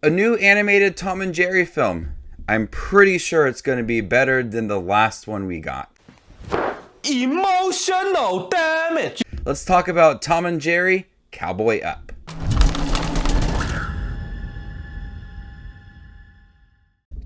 A new animated Tom and Jerry film. I'm pretty sure it's going to be better than the last one we got. Emotional damage. Let's talk about Tom and Jerry Cowboy Up.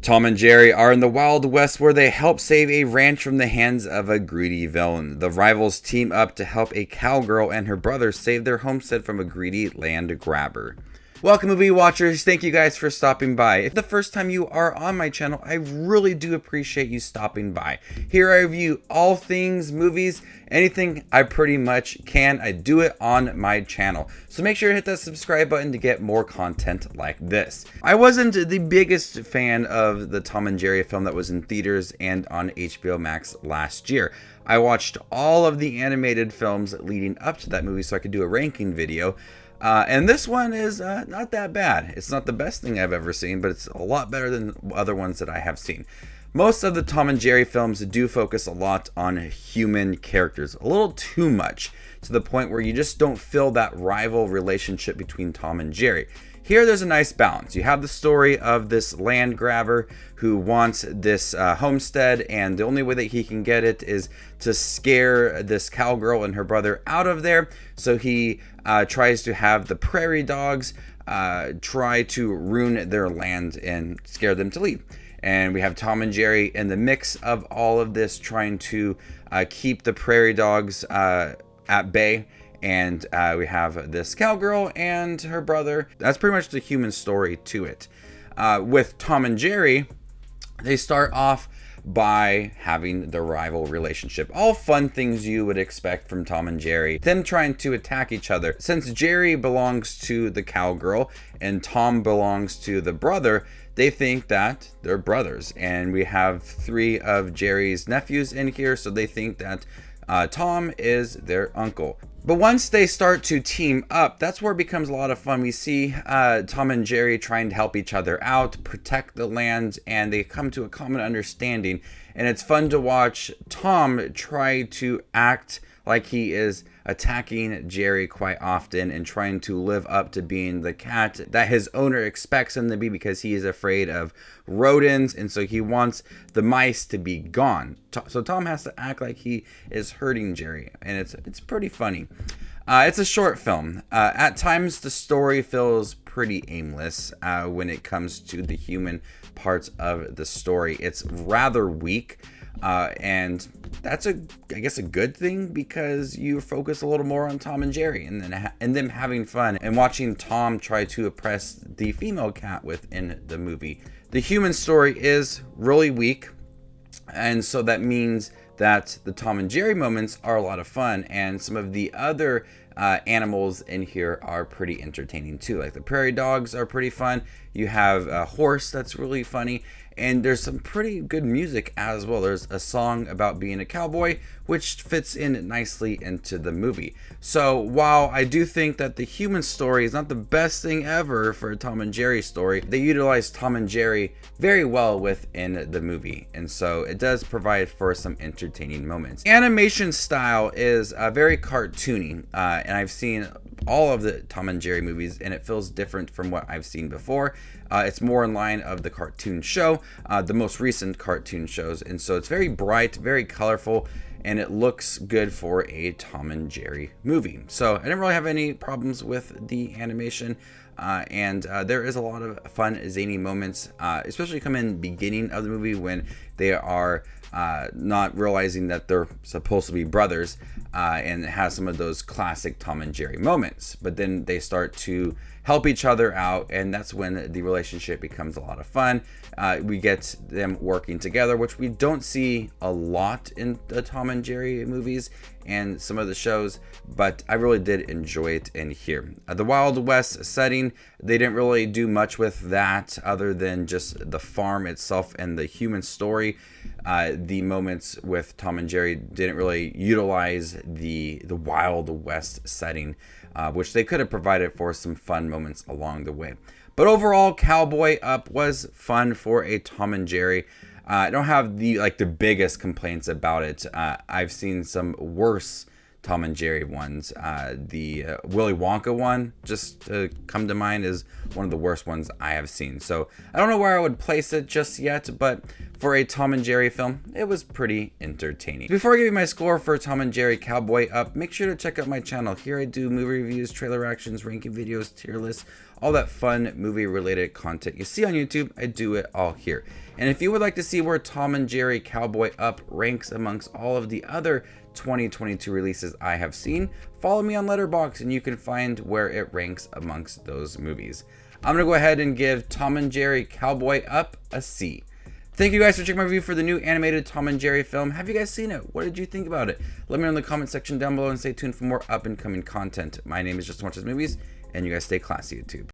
Tom and Jerry are in the Wild West where they help save a ranch from the hands of a greedy villain. The rivals team up to help a cowgirl and her brother save their homestead from a greedy land grabber. Welcome, movie watchers. Thank you guys for stopping by. If the first time you are on my channel, I really do appreciate you stopping by. Here I review all things movies, anything I pretty much can. I do it on my channel. So make sure to hit that subscribe button to get more content like this. I wasn't the biggest fan of the Tom and Jerry film that was in theaters and on HBO Max last year. I watched all of the animated films leading up to that movie so I could do a ranking video. And this one is not that bad. It's not the best thing I've ever seen, but it's a lot better than other ones that I have seen. Most of the Tom and Jerry films do focus a lot on human characters, a little too much, to the point where you just don't feel that rival relationship between Tom and Jerry. Here there's a nice balance. You have the story of this land grabber who wants this homestead, and the only way that he can get it is to scare this cowgirl and her brother out of there. So he tries to have the prairie dogs try to ruin their land and scare them to leave. And we have Tom and Jerry in the mix of all of this, trying to keep the prairie dogs at bay. And we have this cowgirl and her brother. That's pretty much the human story to it. With Tom and Jerry, they start off by having the rival relationship. All fun things you would expect from Tom and Jerry. Them trying to attack each other. Since Jerry belongs to the cowgirl and Tom belongs to the brother, they think that they're brothers. And we have 3 of Jerry's nephews in here, so they think that Tom is their uncle. But once they start to team up, that's where it becomes a lot of fun. We see Tom and Jerry trying to help each other out, protect the land, and they come to a common understanding. And it's fun to watch Tom try to act like he is attacking Jerry quite often and trying to live up to being the cat that his owner expects him to be, because he is afraid of rodents, and so he wants the mice to be gone. So Tom has to act like he is hurting Jerry, and it's pretty funny. It's a short film. At times the story feels pretty aimless when it comes to the human parts of the story. It's rather weak. And that's I guess a good thing, because you focus a little more on Tom and Jerry and them having fun and watching Tom try to oppress the female cat within the movie. The human story is really weak, and so that means that the Tom and Jerry moments are a lot of fun, and some of the other animals in here are pretty entertaining too. Like the prairie dogs are pretty fun. You have a horse that's really funny, and there's some pretty good music as well. There's a song about being a cowboy, which fits in nicely into the movie. So while I do think that the human story is not the best thing ever for a Tom and Jerry story, they utilize Tom and Jerry very well within the movie, and so it does provide for some entertaining moments. Animation style is very cartoony, and I've seen all of the Tom and Jerry movies, and it feels different from what I've seen before. It's more in line of the cartoon show, the most recent cartoon shows, and so it's very bright, very colorful, and it looks good for a Tom and Jerry movie. So I didn't really have any problems with the animation, and there is a lot of fun, zany moments, especially come in the beginning of the movie when they are not realizing that they're supposed to be brothers, and it has some of those classic Tom and Jerry moments. But then they start to help each other out, and that's when the relationship becomes a lot of fun. We get them working together, which we don't see a lot in the Tom and Jerry movies and some of the shows, but I really did enjoy it in here. The Wild West setting, they didn't really do much with that other than just the farm itself and the human story. The moments with Tom and Jerry didn't really utilize the Wild West setting, which they could have provided for some fun moments along the way. But overall, Cowboy Up was fun for a Tom and Jerry. I don't have the biggest complaints about it. I've seen some worse Tom and Jerry ones. The Willy Wonka one, just to come to mind, is one of the worst ones I have seen. So I don't know where I would place it just yet, but for a Tom and Jerry film, it was pretty entertaining. Before I give you my score for Tom and Jerry Cowboy Up, make sure to check out my channel. Here I do movie reviews, trailer reactions, ranking videos, tier lists, all that fun movie related content you see on YouTube. I do it all here. And if you would like to see where Tom and Jerry Cowboy Up ranks amongst all of the other 2022 releases I have seen, follow me on Letterboxd and you can find where it ranks amongst those movies. I'm gonna go ahead and give Tom and Jerry Cowboy Up a C. Thank you guys for checking my review for the new animated Tom and Jerry film. Have you guys seen it? What did you think about it? Let me know in the comment section down below and stay tuned for more up and coming content. My name is Just Watches Movies, and you guys stay classy, YouTube.